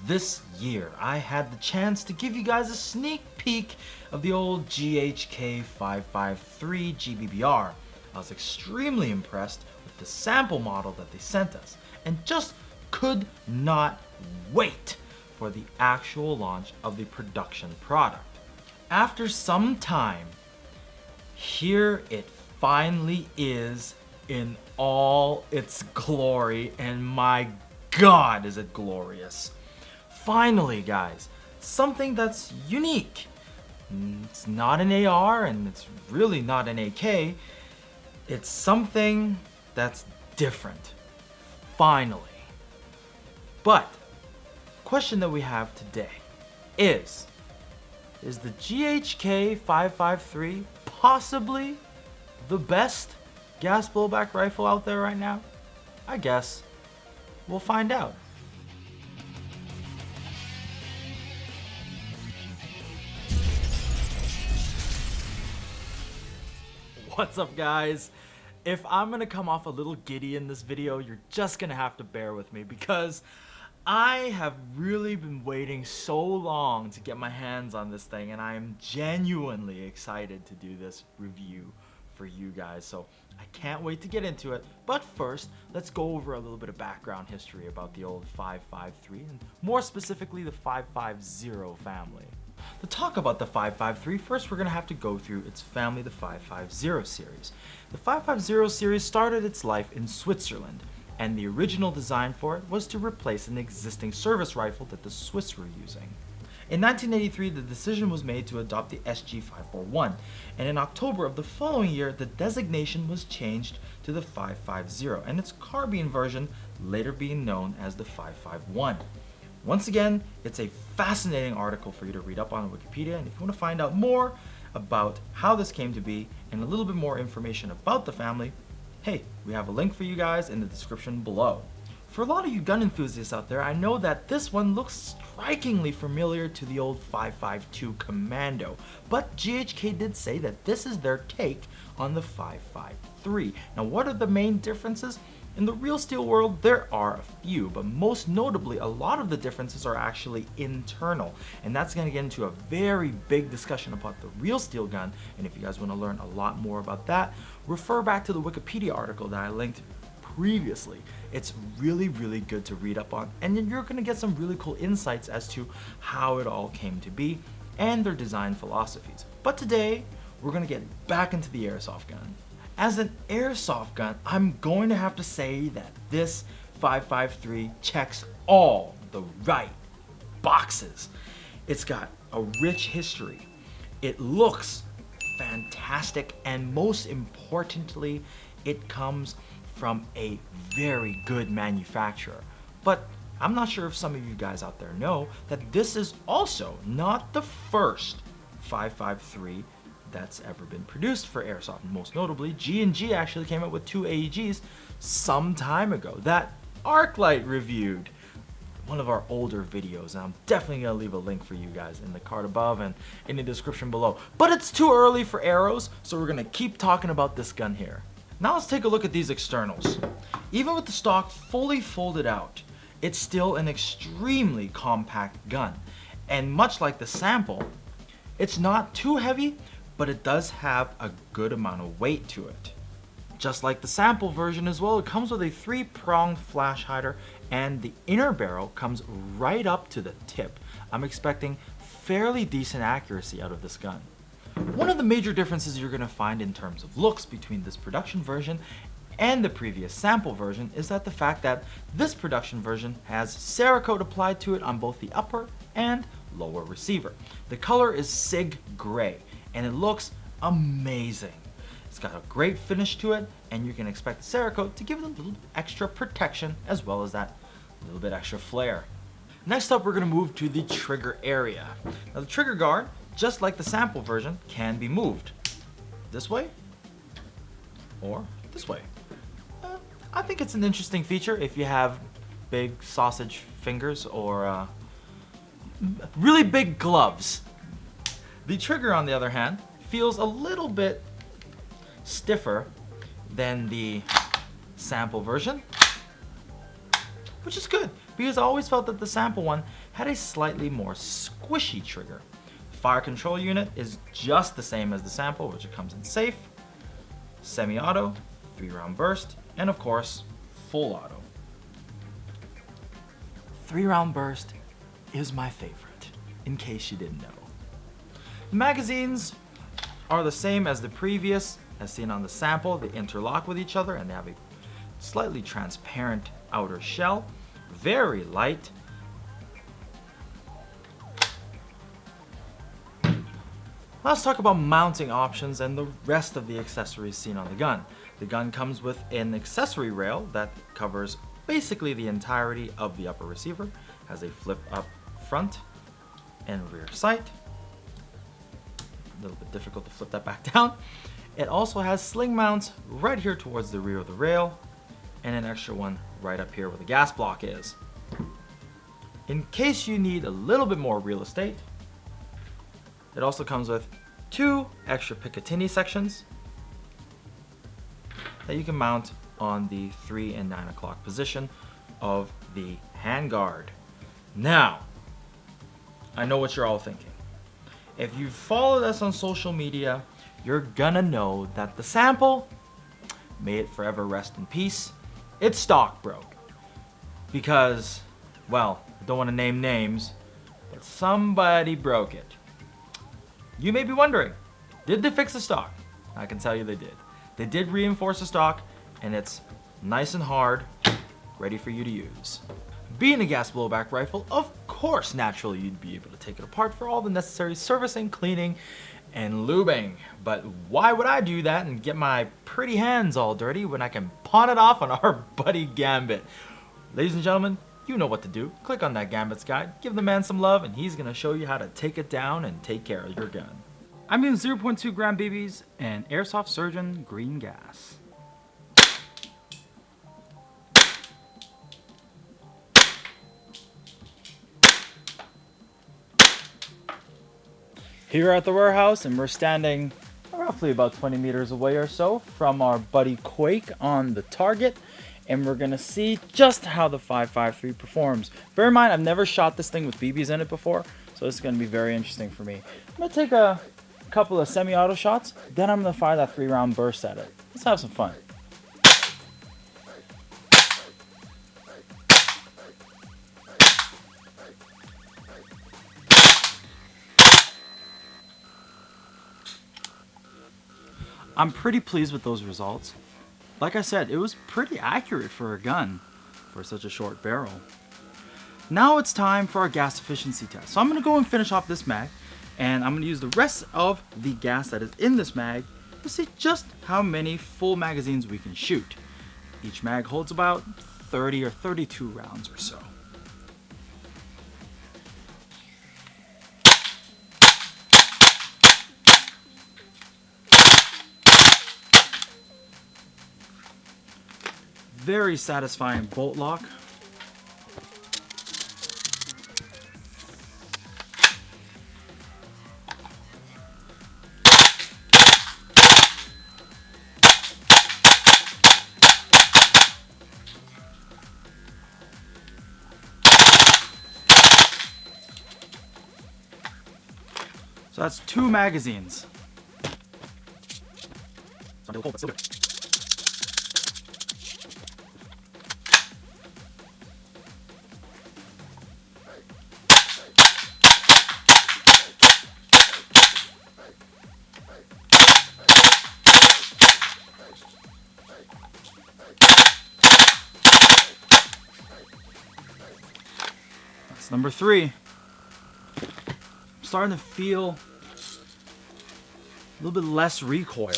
this year, I had the chance to give you guys a sneak peek of the old GHK 553 GBBR. I was extremely impressed with the sample model that they sent us, and just could not wait for the actual launch of the production product. After some time, here it finally is in all its glory, and my God, is it glorious. Finally, guys, something that's unique. It's not an AR and it's really not an AK. It's something that's different. Finally. But, question that we have today is the GHK 553 possibly the best gas blowback rifle out there right now? I guess we'll find out. What's up, guys? If I'm gonna come off a little giddy in this video, you're just gonna have to bear with me because I have really been waiting so long to get my hands on this thing, and I am genuinely excited to do this review for you guys, so I can't wait to get into it. But first, let's go over a little bit of background history about the old 553, and more specifically the 550 family. To talk about the 553, first we're going to have to go through its family, the 550 series. The 550 series started its life in Switzerland, and the original design for it was to replace an existing service rifle that the Swiss were using. In 1983, the decision was made to adopt the SG541, and in October of the following year, the designation was changed to the 550, and its carbine version later being known as the 551. Once again, it's a fascinating article for you to read up on Wikipedia, and if you want to find out more about how this came to be and a little bit more information about the family, hey, we have a link for you guys in the description below. For a lot of you gun enthusiasts out there, I know that this one looks strikingly familiar to the old 552 Commando, but GHK did say that this is their take on the 553. Now, what are the main differences? In the real steel world, there are a few, but most notably, a lot of the differences are actually internal, and that's going to get into a very big discussion about the real steel gun, and if you guys want to learn a lot more about that, refer back to the Wikipedia article that I linked previously. It's really good to read up on, and you're going to get some really cool insights as to how it all came to be and their design philosophies. But today, we're going to get back into the airsoft gun. As an airsoft gun, I'm going to have to say that this 553 checks all the right boxes. It's got a rich history. It looks fantastic, and most importantly, it comes from a very good manufacturer. But I'm not sure if some of you guys out there know that this is also not the first 553 that's ever been produced for airsoft. Most notably, G&G actually came up with two AEGs some time ago that Arclight reviewed. One of our older videos, and I'm definitely gonna leave a link for you guys in the card above and in the description below. But it's too early for arrows, so we're gonna keep talking about this gun here. Now let's take a look at these externals. Even with the stock fully folded out, it's still an extremely compact gun. And much like the sample, it's not too heavy, but it does have a good amount of weight to it. Just like the sample version as well, it comes with a 3-pronged flash hider, and the inner barrel comes right up to the tip. I'm expecting fairly decent accuracy out of this gun. One of the major differences you're going to find in terms of looks between this production version and the previous sample version is that the fact that this production version has Cerakote applied to it on both the upper and lower receiver. The color is Sig Gray, and it looks amazing. It's got a great finish to it, and you can expect the Cerakote to give it a little extra protection as well as that little bit extra flair. Next up, we're going to move to the trigger area. Now, the trigger guard, just like the sample version, can be moved this way or this way. I think it's an interesting feature if you have big sausage fingers or really big gloves. The trigger, on the other hand, feels a little bit stiffer than the sample version, which is good because I always felt that the sample one had a slightly more squishy trigger. The fire control unit is just the same as the sample, which it comes in safe, semi-auto, 3-round burst, and of course, full auto. 3-round burst is my favorite, in case you didn't know. The magazines are the same as the previous, as seen on the sample. They interlock with each other and they have a slightly transparent outer shell, very light. Let's talk about mounting options and the rest of the accessories seen on the gun. The gun comes with an accessory rail that covers basically the entirety of the upper receiver, has a flip up front and rear sight. A little bit difficult to flip that back down. It also has sling mounts right here towards the rear of the rail and an extra one right up here where the gas block is. In case you need a little bit more real estate, it also comes with 2 extra Picatinny sections that you can mount on the 3 and 9 o'clock position of the handguard. Now, I know what you're all thinking. If you've followed us on social media, you're gonna know that the sample, may it forever rest in peace, its stock broke. Because, well, I don't want to name names, but somebody broke it. You may be wondering, did they fix the stock? I can tell you they did. They did reinforce the stock, and it's nice and hard, ready for you to use. Being a gas blowback rifle, of course, naturally you'd be able to take it apart for all the necessary servicing, cleaning, and lubing. But why would I do that and get my pretty hands all dirty when I can pawn it off on our buddy Gambit? Ladies and gentlemen, you know what to do. Click on that Gambit's guide, give the man some love, and he's gonna show you how to take it down and take care of your gun. I'm using 0.2 gram BBs and Airsoft Surgeon green gas. Here at the warehouse, and we're standing roughly about 20 meters away or so from our buddy Quake on the target, and we're gonna see just how the 5.53 performs. Bear in mind, I've never shot this thing with BBs in it before, so this is gonna be very interesting for me. I'm gonna take a couple of semi-auto shots, then I'm gonna fire that 3-round burst at it. Let's have some fun. I'm pretty pleased with those results. Like I said, it was pretty accurate for a gun for such a short barrel. Now it's time for our gas efficiency test. So I'm gonna go and finish off this mag, and I'm gonna use the rest of the gas that is in this mag to see just how many full magazines we can shoot. Each mag holds about 30 or 32 rounds or so. Very satisfying bolt lock. So that's 2 magazines. It's a little cold, but still good. That's number 3. I'm starting to feel a little bit less recoil.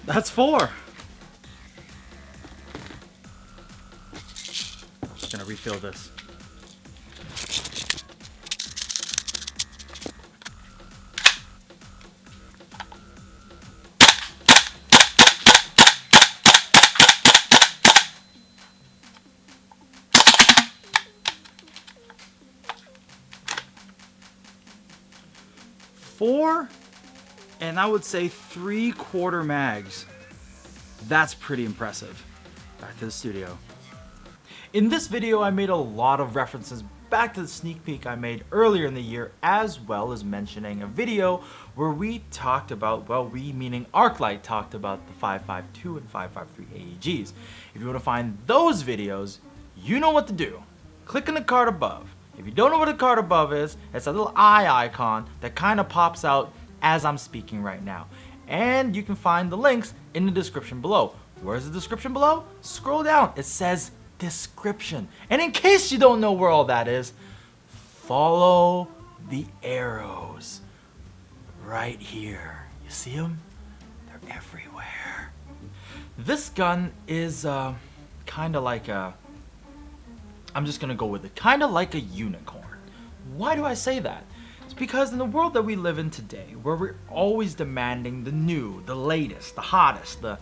That's 4. Just gonna refill this. 4 and I would say 3/4 mags. That's pretty impressive. Back to the studio. In this video, I made a lot of references back to the sneak peek I made earlier in the year, as well as mentioning a video where we talked about, well, we meaning Arclight talked about the 5.52 and 5.53 AEGs. If you want to find those videos, you know what to do. Click on the card above. If you don't know what a card above is, it's a little eye icon that kind of pops out as I'm speaking right now. And you can find the links in the description below. Where's the description below? Scroll down. It says description. And in case you don't know where all that is, follow the arrows right here. You see them? They're everywhere. This gun is kind of like a, I'm just gonna go with it, kind of like a unicorn. Why do I say that? It's because in the world that we live in today, where we're always demanding the new, the latest, the hottest, the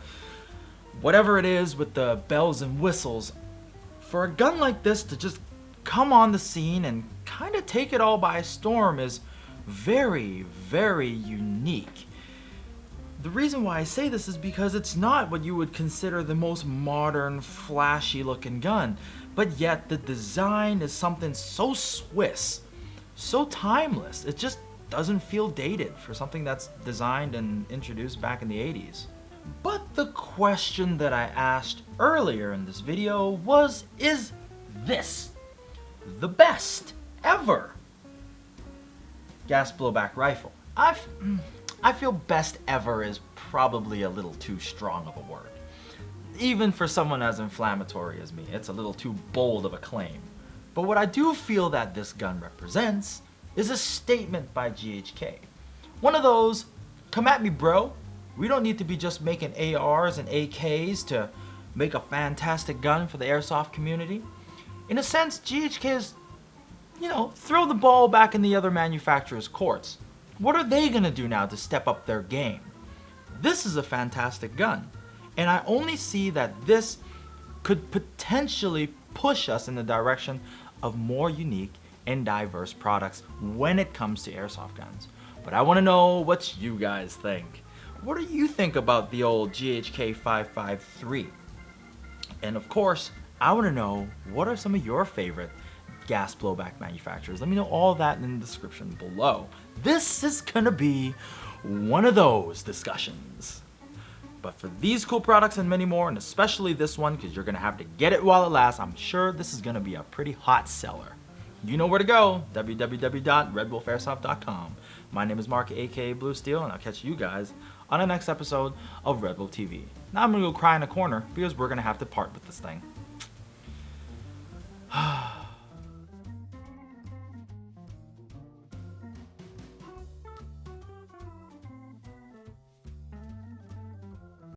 whatever it is with the bells and whistles, for a gun like this to just come on the scene and kind of take it all by storm is very, very unique. The reason why I say this is because it's not what you would consider the most modern, flashy looking gun, but yet the design is something so Swiss, so timeless. It just doesn't feel dated for something that's designed and introduced back in the 80s. But the question that I asked earlier in this video was, is this the best ever gas blowback rifle? I feel best ever is probably a little too strong of a word. Even for someone as inflammatory as me, it's a little too bold of a claim. But what I do feel that this gun represents is a statement by GHK. One of those, come at me bro, we don't need to be just making ARs and AKs to make a fantastic gun for the airsoft community. In a sense, GHK is, throw the ball back in the other manufacturers' courts. What are they gonna do now to step up their game? This is a fantastic gun, and I only see that this could potentially push us in the direction of more unique and diverse products when it comes to airsoft guns. But I wanna know what you guys think. What do you think about the old GHK 5.53? And of course, I want to know, what are some of your favorite gas blowback manufacturers? Let me know all that in the description below. This is gonna be one of those discussions. But for these cool products and many more, and especially this one, because you're gonna have to get it while it lasts, I'm sure this is gonna be a pretty hot seller. You know where to go, www.redwolfairsoft.com. My name is Mark, aka Blue Steel, and I'll catch you guys on the next episode of RedWolf TV. Now I'm gonna go cry in a corner because we're gonna have to part with this thing.